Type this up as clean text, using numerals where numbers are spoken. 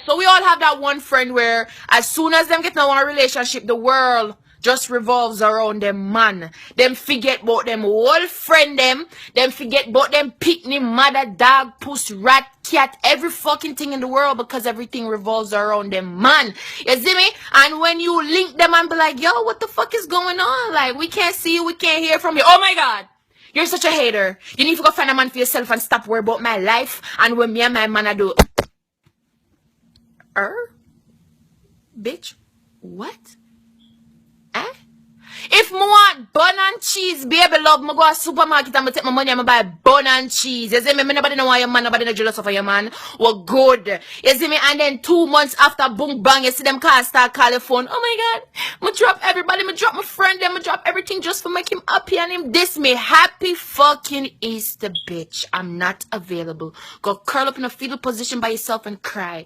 So we all have that one friend where as soon as them get in a relationship, the world just revolves around them man. Them forget about them whole friend them forget about them picnic, mother, dog, puss, rat, cat, every fucking thing in the world because everything revolves around them man. You see me? And when you link them and be like, yo, what the fuck is going on? Like, we can't see you, we can't hear from you. Oh my god! You're such a hater. You need to go find a man for yourself and stop worrying about my life and what me and my man I do. Bitch, what? Eh? If me want bun and cheese, baby love, me go to supermarket and me take my money and me buy bun and cheese. You see me? Me nobody know why your man, nobody know jealous of your man. Well, good. You see me? And then 2 months after, boom, bang, you see them call, start call the phone. Oh my God. Me drop everybody, me drop my friend, then me drop everything just to make him happy and him diss me. Happy fucking Easter, bitch. I'm not available. Go curl up in a fetal position by yourself and cry.